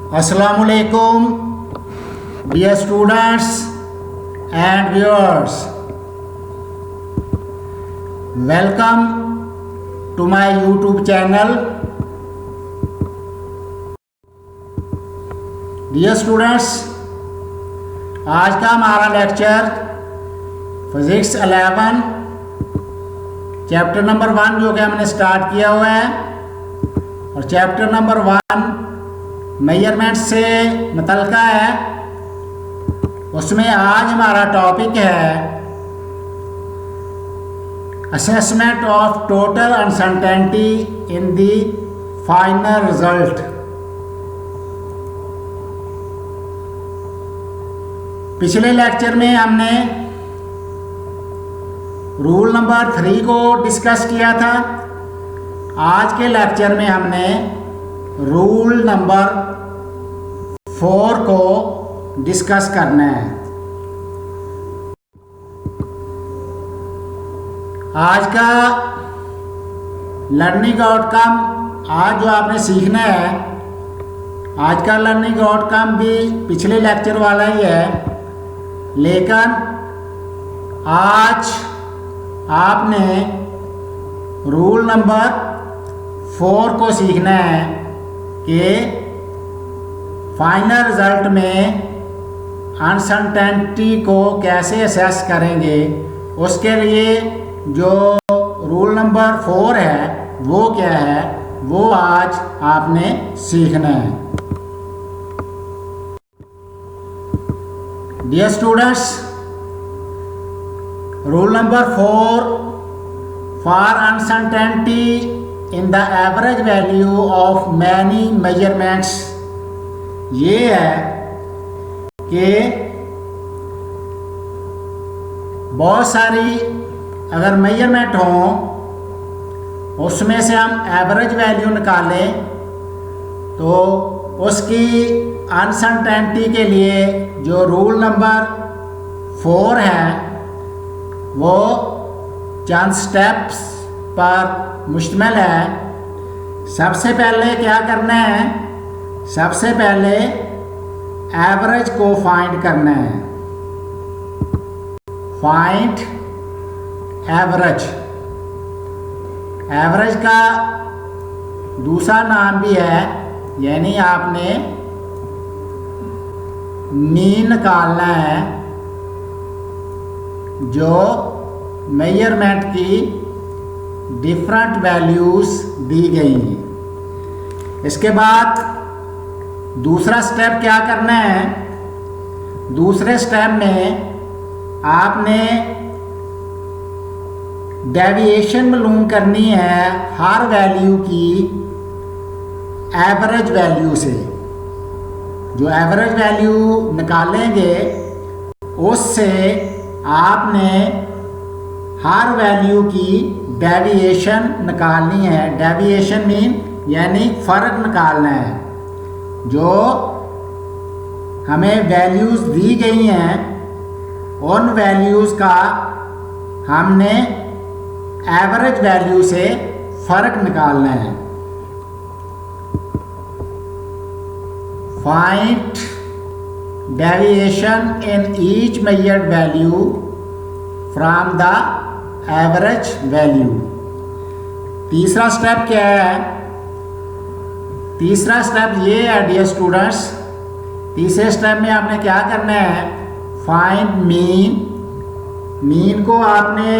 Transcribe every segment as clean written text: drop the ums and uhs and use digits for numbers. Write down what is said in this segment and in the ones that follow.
Assalamualaikum, dear students and viewers. Welcome to my YouTube channel. Dear students, आज का हमारा lecture physics 11 chapter number 1 जो कि हमने स्टार्ट किया हुआ है, और चैप्टर नंबर 1 मेजरमेंट से मुतल्लिका है। उसमें आज हमारा टॉपिक है assessment of total uncertainty in the final result. पिछले लेक्चर में हमने रूल नंबर 3 को डिस्कस किया था। आज के लेक्चर में हमने रूल नंबर 4 को डिस्कस करना है। आज का लर्निंग आउटकम, आज जो आपने सीखना है, आज का लर्निंग आउटकम भी पिछले लेक्चर वाला ही है, लेकिन आज आपने रूल नंबर 4 को सीखना है कि फाइनल रिजल्ट में अनसर्टेनिटी को कैसे असेस करेंगे। उसके लिए जो रूल नंबर 4 है वो क्या है, वो आज आपने सीखना है। Dear students, rule number 4 for uncertainty in the average value of many measurements ये है कि बहुत सारी अगर मेजरमेंट हों उसमें से हम एवरेज वैल्यू निकालें तो उसकी अनसर्टेनिटी के लिए जो रूल नंबर 4 है वो चंद स्टेप्स पर मुश्तमिल है। सबसे पहले क्या करना है, सबसे पहले एवरेज को फाइंड करना है। Find average. एवरेज का दूसरा नाम भी है, यानी आपने मीन निकालना है जो मेजरमेंट की डिफरेंट वैल्यूज़ दी गई हैं। इसके बाद दूसरा स्टेप क्या करना है, दूसरे स्टेप में आपने डेविएशन मालूम करनी है हर वैल्यू की एवरेज वैल्यू से। जो एवरेज वैल्यू निकालेंगे उससे आपने हर वैल्यू की डेविएशन निकालनी है। डेविएशन मीन यानी फ़र्क निकालना है। जो हमें वैल्यूज़ दी गई हैं उन वैल्यूज़ का हमने एवरेज वैल्यू से फ़र्क निकालना है। Find deviation in each measured value from the average value. तीसरा स्टेप क्या है, तीसरा स्टेप ये है डियर स्टूडेंट्स, तीसरे स्टेप में आपने क्या करना है, फाइंड मीन। मीन को आपने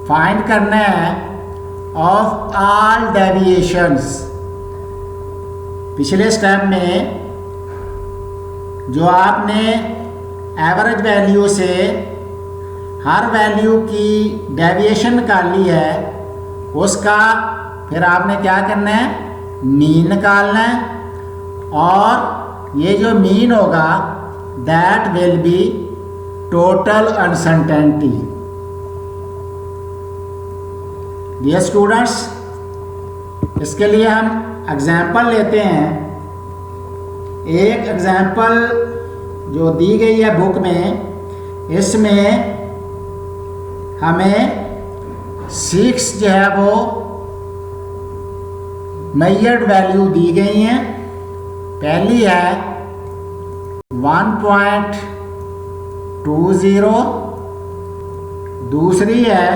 फाइंड करना है ऑफ ऑल डेविएशंस। पिछले स्टेप में जो आपने एवरेज वैल्यू से हर वैल्यू की डेविएशन निकाली है उसका फिर आपने क्या करना है, मीन निकालना है, और ये जो मीन होगा that will be total uncertainty. Dear students, इसके लिए हम एग्जाम्पल लेते हैं। एक एग्जाम्पल जो दी गई है बुक में, इसमें हमें 6 जो है वो मेजर्ड वैल्यू दी गई हैं पहली है 1.20, दूसरी है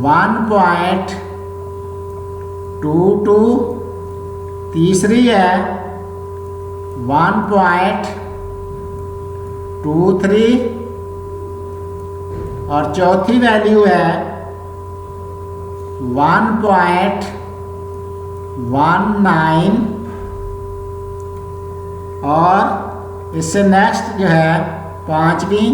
1.22, तीसरी है 1.23 और चौथी वैल्यू है 1.19 और इससे नेक्स्ट जो है पांचवी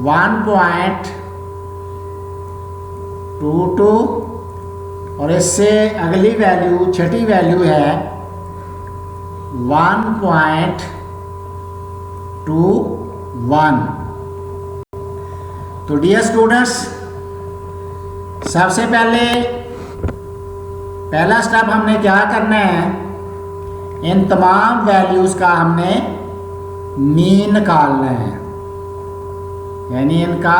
1.22 और इससे अगली वैल्यू छठी वैल्यू है 1.21। तो डियर स्टूडेंट्स, सबसे पहला स्टेप हमने क्या करना है, इन तमाम वैल्यूज़ का हमने मीन निकालना है, यानी इनका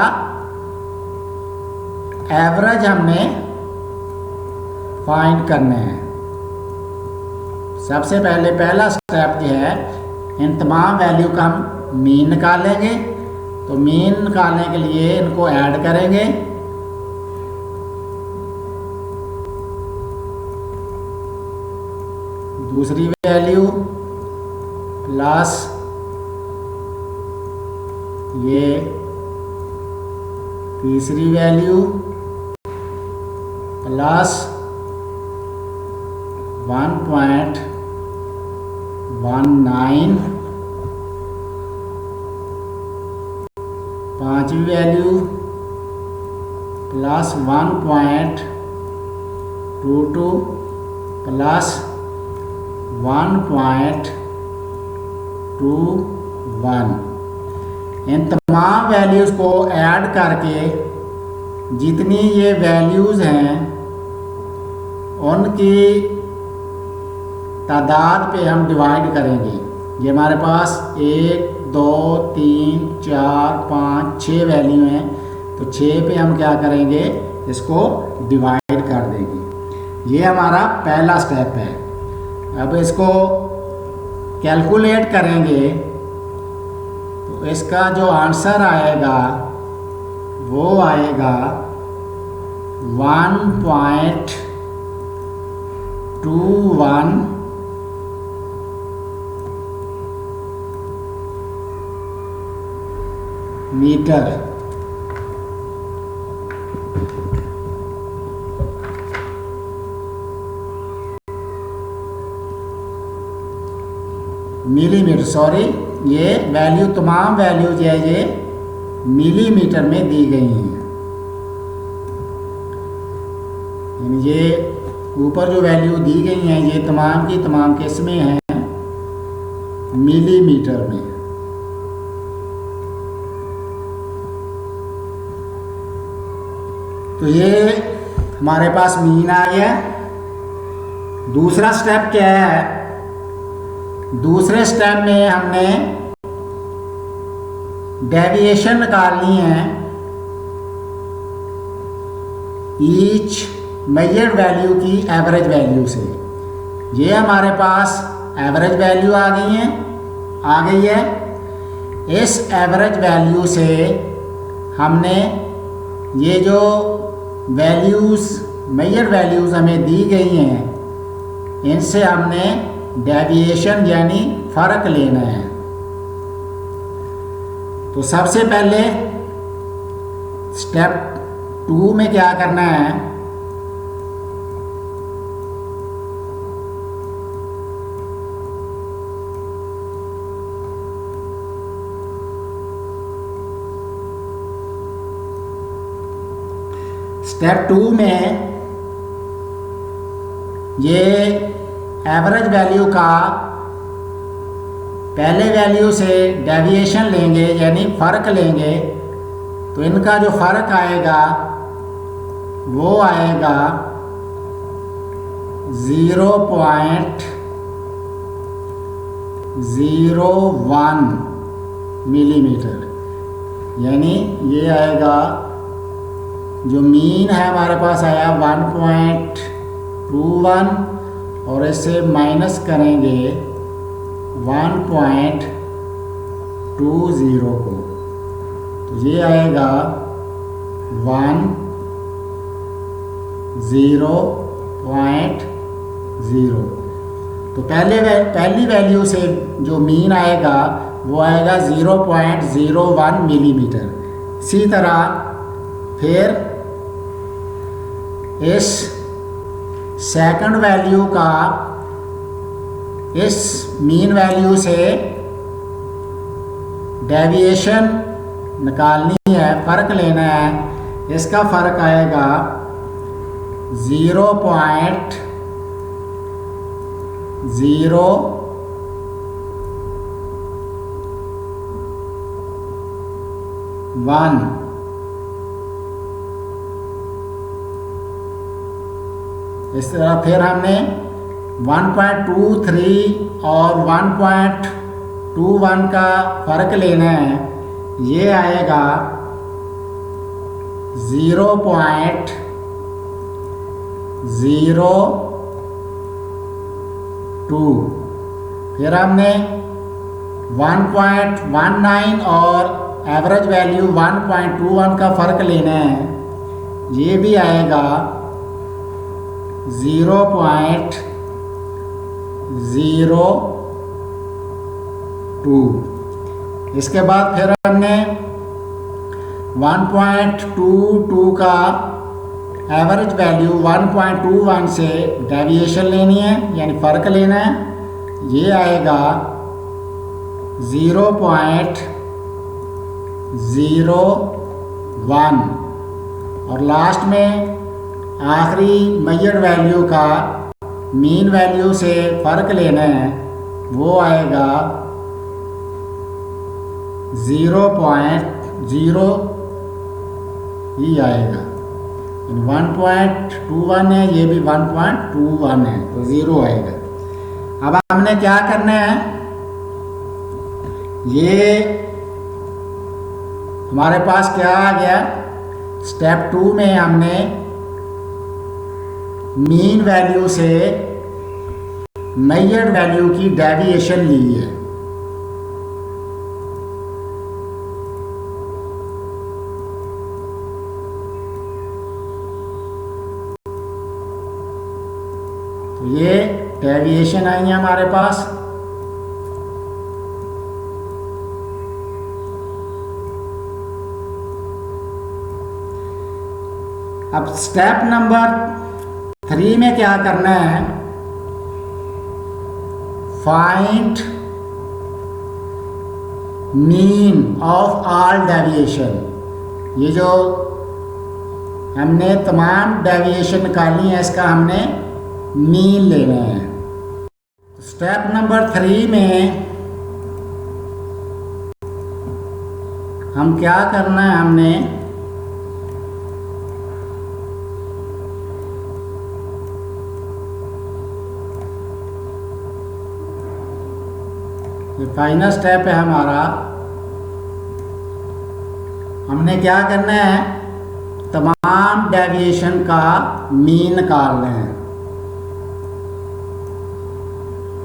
एवरेज हमने फाइंड करना है। सबसे पहला स्टेप जो है, इन तमाम वैल्यू का हम मीन निकालेंगे। तो मीन निकालने के लिए इनको ऐड करेंगे। दूसरी वैल्यू प्लस ये तीसरी वैल्यू प्लस 1.19, पांचवी वैल्यू प्लस 1.22 प्लस 1.21। इन तमाम वैल्यूज़ को ऐड करके जितनी ये वैल्यूज़ हैं उनकी तादाद पे हम डिवाइड करेंगे। ये हमारे पास 1 2 3 4 5 6 वैल्यू हैं, तो 6 पे हम क्या करेंगे, इसको डिवाइड कर देंगे। ये हमारा पहला स्टेप है। अब इसको कैलकुलेट करेंगे तो इसका जो आंसर आएगा वो आएगा 1.21 मीटर। मिलीमीटर, सॉरी, ये वैल्यू तमाम वैल्यूज है ये मिलीमीटर में दी गई हैं। यानी ये ऊपर जो वैल्यू दी गई हैं ये तमाम की तमाम किस्में हैं मिलीमीटर में। तो ये हमारे पास मीन आ गया। दूसरा स्टेप क्या है, दूसरे स्टेप में हमने डेविएशन निकालनी है ईच मेजर्ड वैल्यू की एवरेज वैल्यू से। ये हमारे पास एवरेज वैल्यू आ गई है। इस एवरेज वैल्यू से हमने ये जो वैल्यूज़ मेजर्ड वैल्यूज़ हमें दी गई हैं इनसे हमने डेविएशन यानी फ़र्क लेना है। तो सबसे पहले स्टेप 2 में क्या करना है, स्टेप 2 में ये एवरेज वैल्यू का पहले वैल्यू से डेविएशन लेंगे यानी फ़र्क लेंगे। तो इनका जो फ़र्क आएगा वो आएगा 0.01 मिलीमीटर। यानी ये आएगा, जो मीन है हमारे पास आया 1.21 और इससे माइनस करेंगे 1.20 को, तो ये आएगा 10.0। तो पहली वैल्यू से जो मीन आएगा वो आएगा 0.01 मिलीमीटर। इसी तरह फिर इस सेकंड वैल्यू का इस मीन वैल्यू से डेविएशन निकालनी है, फ़र्क लेना है। इसका फ़र्क आएगा 0.01। इस तरह फिर हमने 1.23 और 1.21 का फ़र्क लेना है। ये आएगा 0.02। फिर हमने 1.19 और एवरेज वैल्यू 1.21 का फ़र्क लेना है। ये भी आएगा 0.02। इसके बाद फिर हमने 1.22 का एवरेज वैल्यू 1.21 से डेविएशन लेनी है, यानी फ़र्क लेना है। ये आएगा 0.01। और लास्ट में आखिरी मेजर्ड वैल्यू का मीन वैल्यू से फ़र्क लेना है, वो आएगा 0.0 ही आएगा। 1.21 है, ये भी 1.21 है, तो 0 आएगा। अब हमने क्या करना है, ये हमारे पास क्या आ गया, स्टेप 2 में हमने मीन वैल्यू से मेजर्ड वैल्यू की डेविएशन ली है। तो ये डेविएशन आई है हमारे पास। अब स्टेप नंबर 3 में क्या करना है, find mean of all deviation. ये जो हमने तमाम डेविएशन निकाली है, इसका हमने मीन लेना है। स्टेप नंबर 3 में हम क्या करना है, हमने फाइनल स्टेप है हमारा, हमने क्या करना है, तमाम डेविएशन का मीन निकालना है।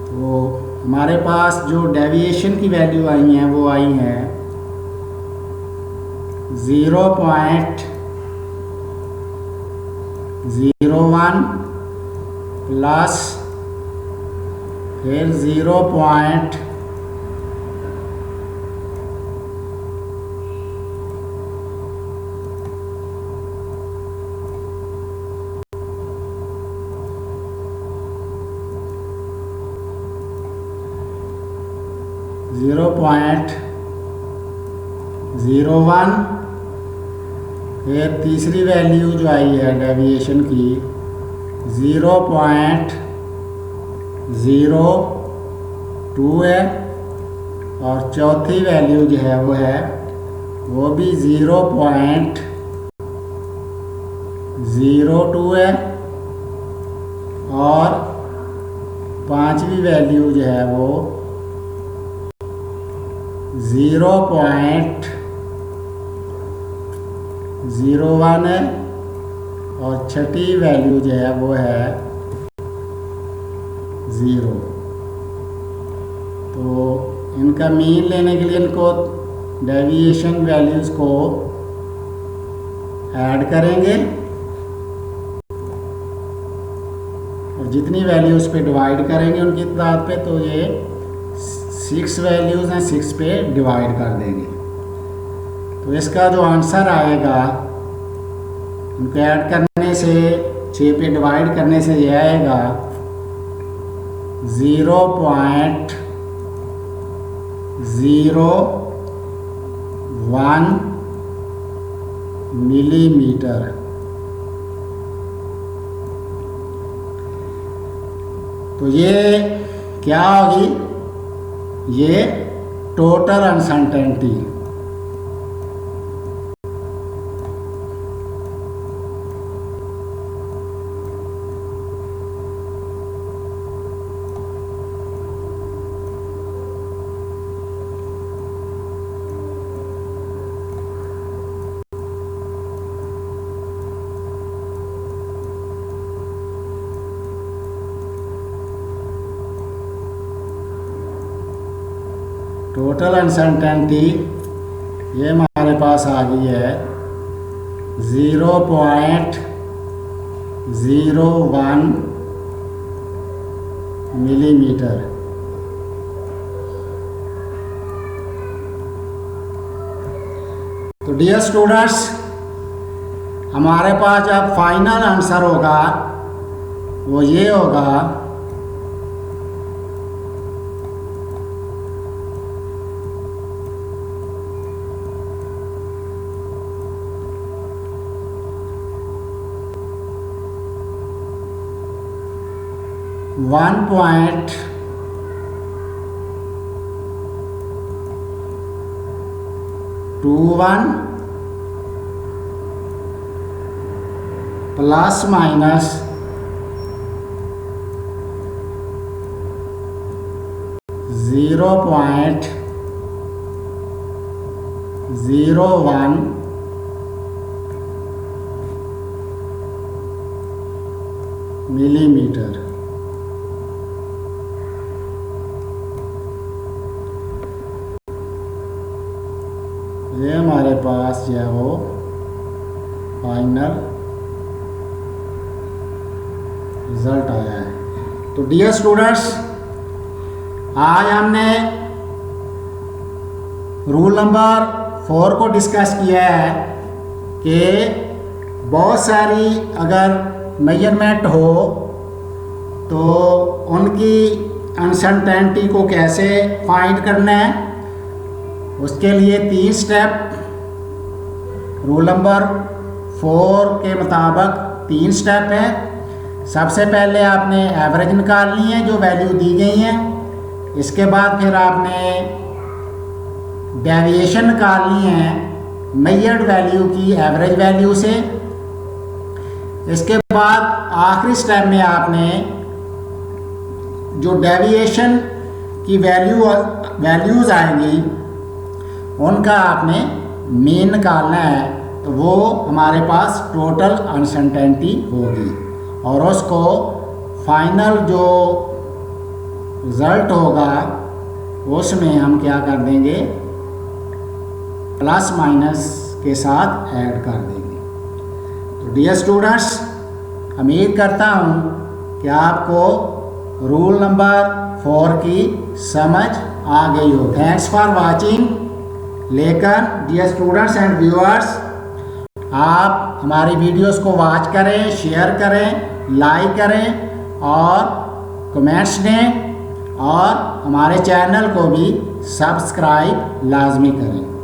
तो हमारे पास जो डेविएशन की वैल्यू आई हैं वो आई हैं 0.01 प्लस फिर 0.01 फिर तीसरी वैल्यू जो आई है डेविएशन की 0.02 है, और चौथी वैल्यू जो है वो भी 0.02 है, और पांचवी वैल्यू जो है वो 0.01 है, और छठी वैल्यू जो है वो है 0। तो इनका मीन लेने के लिए इनको डेविएशन वैल्यूज़ को ऐड करेंगे और जितनी वैल्यूज़ पे डिवाइड करेंगे उनकी तादाद पे, तो ये 6 वैल्यूज़ हैं, 6 पे डिवाइड कर देंगे। तो इसका जो आंसर आएगा उनको ऐड करने से, 6 पे डिवाइड करने से ये आएगा 0.01 मिलीमीटर। तो ये क्या होगी? ये टोटल अनसर्टेनिटी। टोटल अनसर्टेनिटी ये हमारे पास आ गई है 0.01 मिलीमीटर। तो डियर स्टूडेंट्स, हमारे पास जब फाइनल आंसर होगा वो ये होगा 1.21 प्लस माइनस 0.01 मिलीमीटर। ये हमारे पास जो है वो फाइनल रिजल्ट आया है। तो डियर स्टूडेंट्स, आज हमने रूल नंबर 4 को डिस्कस किया है कि बहुत सारी अगर मेजरमेंट हो तो उनकी अनसर्टेनिटी को कैसे फाइंड करना है। उसके लिए 3 स्टेप रूल नंबर 4 के मुताबिक 3 स्टेप है। सबसे पहले आपने एवरेज निकालनी है जो वैल्यू दी गई है। इसके बाद फिर आपने डेविएशन निकालनी है मेजर्ड वैल्यू की एवरेज वैल्यू से। इसके बाद आखिरी स्टेप में आपने जो डेविएशन की वैल्यूज़ आएंगी उनका आपने मीन निकालना है। तो वो हमारे पास टोटल अनसर्टेनिटी होगी और उसको फाइनल जो रिज़ल्ट होगा उसमें हम क्या कर देंगे, प्लस माइनस के साथ ऐड कर देंगे। तो डियर स्टूडेंट्स, उम्मीद करता हूँ कि आपको रूल नंबर 4 की समझ आ गई हो। Thanks for watching. लेकिन डियर स्टूडेंट्स एंड व्यूअर्स, आप हमारी वीडियोस को वॉच करें, शेयर करें, लाइक करें और कमेंट्स दें और हमारे चैनल को भी सब्सक्राइब लाजमी करें।